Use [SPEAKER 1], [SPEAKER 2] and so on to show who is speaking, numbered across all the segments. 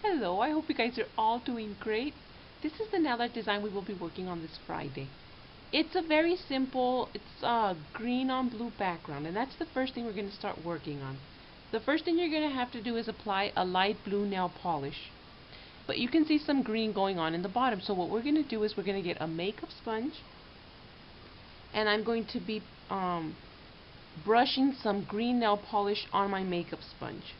[SPEAKER 1] Hello, I hope you guys are all doing great. This is the nail art design we will be working on this Friday. It's a very simple, it's a green on blue background, and that's the first thing we're going to start working on. The first thing you're going to have to do is apply a light blue nail polish. But you can see some green going on in the bottom, so what we're going to do is we're going to get a makeup sponge, and I'm going to be brushing some green nail polish on my makeup sponge.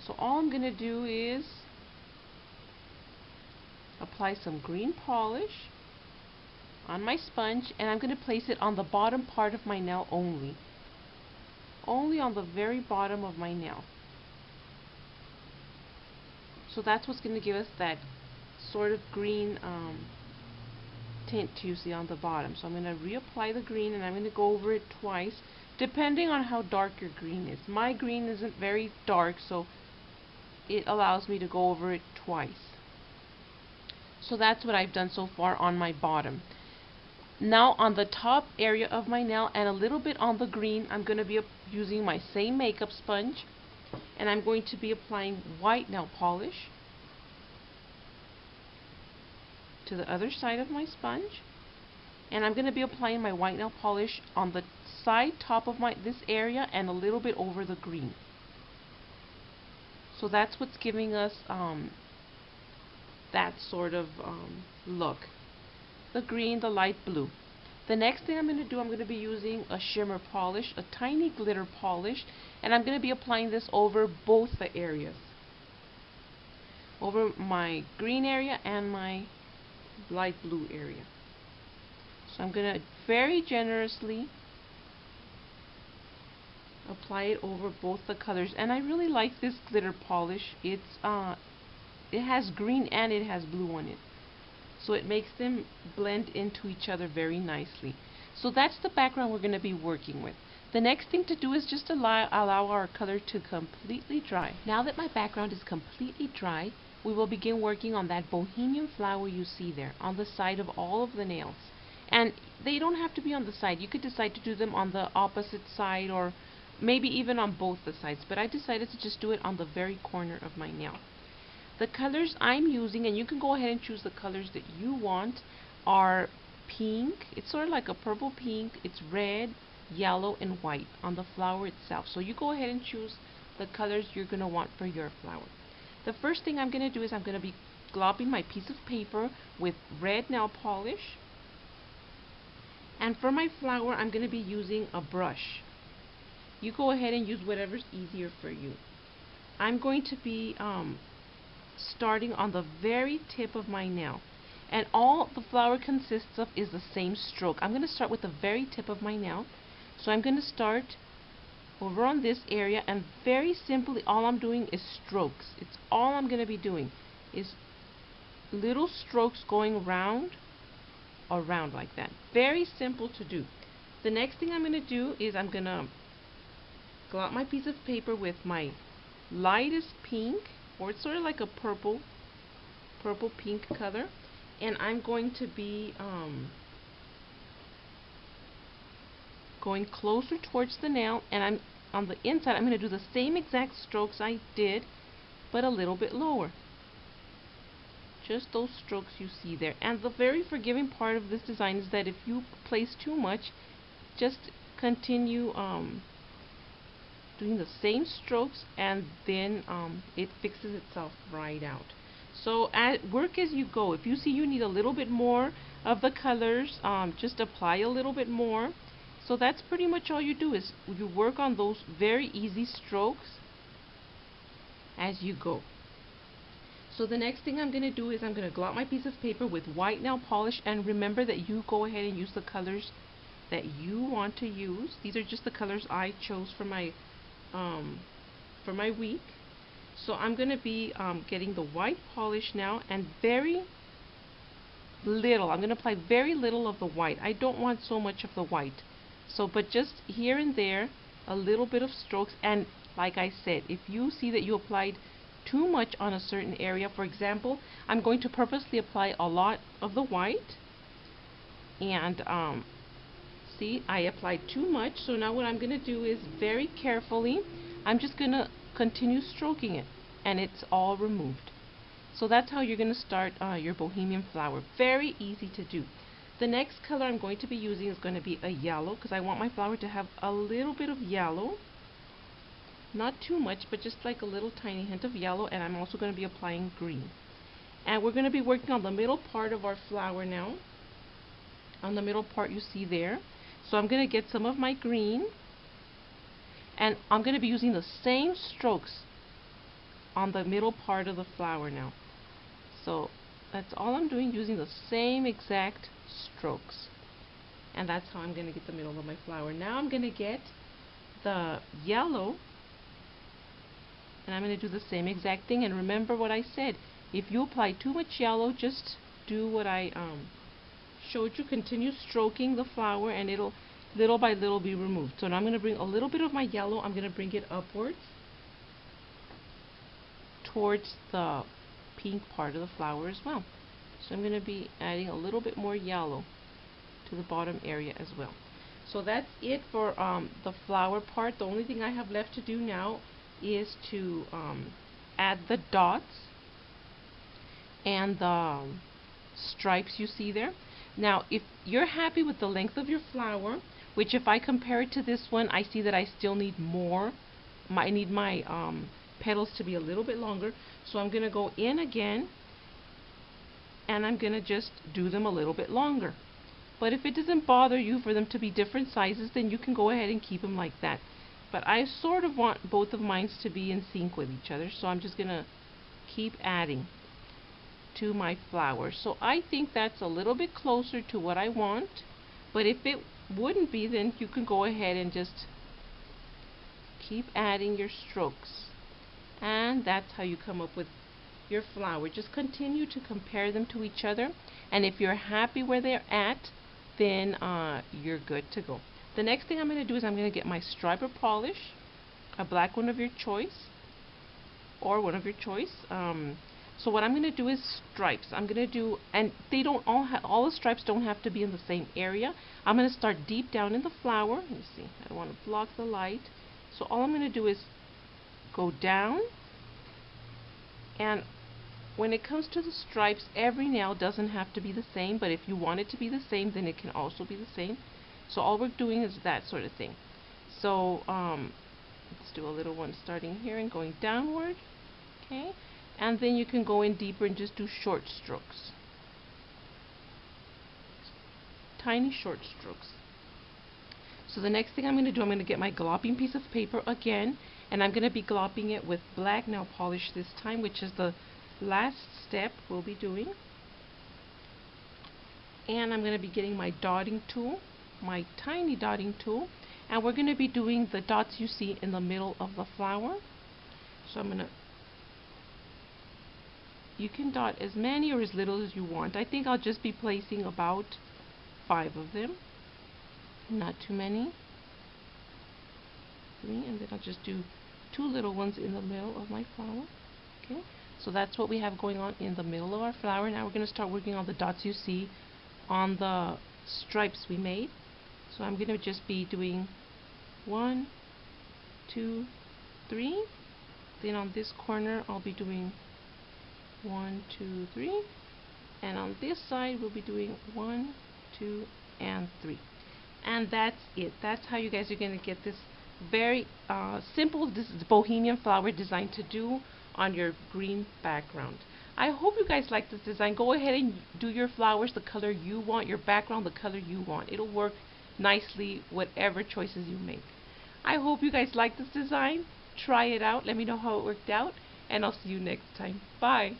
[SPEAKER 1] So all I'm going to do is apply some green polish on my sponge, and I'm going to place it on the bottom part of my nail only. Only on the very bottom of my nail. So that's what's going to give us that sort of green tint you see on the bottom. So I'm going to reapply the green, and I'm going to go over it twice depending on how dark your green is. My green isn't very dark, so it allows me to go over it twice. So that's what I've done so far on my bottom. Now on the top area of my nail and a little bit on the green, I'm going to be using my same makeup sponge, and I'm going to be applying white nail polish to the other side of my sponge, and I'm going to be applying my white nail polish on the side top of this area and a little bit over the green. So that's what's giving us that sort of look. The green, the light blue. The next thing I'm going to do, I'm going to be using a shimmer polish, a tiny glitter polish, and I'm going to be applying this over both the areas. Over my green area and my light blue area. So I'm going to very generously apply it over both the colors, and I really like this glitter polish. It has green and it has blue on it, so it makes them blend into each other very nicely. So that's the background we're going to be working with. The next thing to do is just allow our color to completely dry. Now that my background is completely dry, we will begin working on that bohemian flower you see there on the side of all of the nails. And they don't have to be on the side. You could decide to do them on the opposite side, or maybe even on both the sides, but I decided to just do it on the very corner of my nail. The colors I'm using, and you can go ahead and choose the colors that you want, are pink. It's sort of like a purple pink. It's red, yellow, and white on the flower itself. So you go ahead and choose the colors you're going to want for your flower. The first thing I'm going to do is I'm going to be glopping my piece of paper with red nail polish. And for my flower, I'm going to be using a brush. You go ahead and use whatever's easier for you. I'm going to be starting on the very tip of my nail, and all the flower consists of is the same stroke. I'm going to start with the very tip of my nail, so I'm going to start over on this area, and very simply all I'm doing is strokes. It's all I'm going to be doing is little strokes going around like that. Very simple to do. The next thing I'm going to do is I'm going to glop my piece of paper with my lightest pink, or it's sort of like a purple pink color, and I'm going to be going closer towards the nail, and I'm on the inside. I'm going to do the same exact strokes I did, but a little bit lower. Just those strokes you see there. And the very forgiving part of this design is that if you place too much, just continue doing the same strokes, and then it fixes itself right out. So work as you go. If you see you need a little bit more of the colors, just apply a little bit more. So that's pretty much all you do, is you work on those very easy strokes as you go. So the next thing I'm going to do is I'm going to glop my piece of paper with white nail polish, and remember that you go ahead and use the colors that you want to use. These are just the colors I chose for my week. So I'm going to be getting the white polish now, and very little. I'm going to apply very little of the white. I don't want so much of the white. So, but just here and there, a little bit of strokes. And like I said, if you see that you applied too much on a certain area, for example, I'm going to purposely apply a lot of the white, and see, I applied too much. So now what I'm going to do is very carefully, I'm just going to continue stroking it. and it's all removed. So that's how you're going to start your bohemian flower. Very easy to do. The next color I'm going to be using is going to be a yellow, because I want my flower to have a little bit of yellow. Not too much, but just like a little tiny hint of yellow, and I'm also going to be applying green. And we're going to be working on the middle part of our flower now. On the middle part you see there. So I'm going to get some of my green, and I'm going to be using the same strokes on the middle part of the flower now. So that's all I'm doing, using the same exact strokes. And that's how I'm going to get the middle of my flower. Now I'm going to get the yellow, and I'm going to do the same exact thing. And remember what I said, if you apply too much yellow, just do what I showed you. Continue stroking the flower, and it'll little by little be removed. So now I'm going to bring a little bit of my yellow, I'm going to bring it upwards towards the pink part of the flower as well. So I'm going to be adding a little bit more yellow to the bottom area as well. So that's it for the flower part. The only thing I have left to do now is to add the dots and the stripes you see there. Now if you're happy with the length of your flower, which if I compare it to this one, I see that I still need more. I need my petals to be a little bit longer, so I'm going to go in again and I'm going to just do them a little bit longer. But if it doesn't bother you for them to be different sizes, then you can go ahead and keep them like that. But I sort of want both of mine to be in sync with each other, so I'm just going to keep adding to my flower. So I think that's a little bit closer to what I want, but if it wouldn't be, then you can go ahead and just keep adding your strokes. And that's how you come up with your flower. Just continue to compare them to each other, and if you're happy where they're at, then you're good to go. The next thing I'm going to do is I'm going to get my striper polish, a black one of your choice, or one of your choice. So what I'm going to do is stripes. I'm going to do, and they don't all the stripes don't have to be in the same area. I'm going to start deep down in the flower. Let me see, I don't want to block the light. So all I'm going to do is go down, and when it comes to the stripes, every nail doesn't have to be the same, but if you want it to be the same, then it can also be the same. So all we're doing is that sort of thing. So let's do a little one starting here and going downward. Okay, and then you can go in deeper and just do short strokes, tiny short strokes. So the next thing I'm going to do, I'm going to get my glopping piece of paper again, and I'm going to be glopping it with black nail polish this time, which is the last step we'll be doing. And I'm going to be getting my dotting tool, my tiny dotting tool, and we're going to be doing the dots you see in the middle of the flower. So I'm going to, you can dot as many or as little as you want. I think I'll just be placing about 5 of them, not too many. 3, and then I'll just do 2 little ones in the middle of my flower. Okay, so that's what we have going on in the middle of our flower. Now we're going to start working on the dots you see on the stripes we made. So I'm going to just be doing 1, 2, 3. Then on this corner I'll be doing 1, 2, 3, and on this side we'll be doing 1, 2, and 3. And that's it. That's how you guys are going to get this very simple bohemian flower design to do on your green background. I hope you guys like this design. Go ahead and do your flowers the color you want, your background the color you want. It'll work nicely whatever choices you make. I hope you guys like this design. Try it out. Let me know how it worked out, and I'll see you next time. Bye.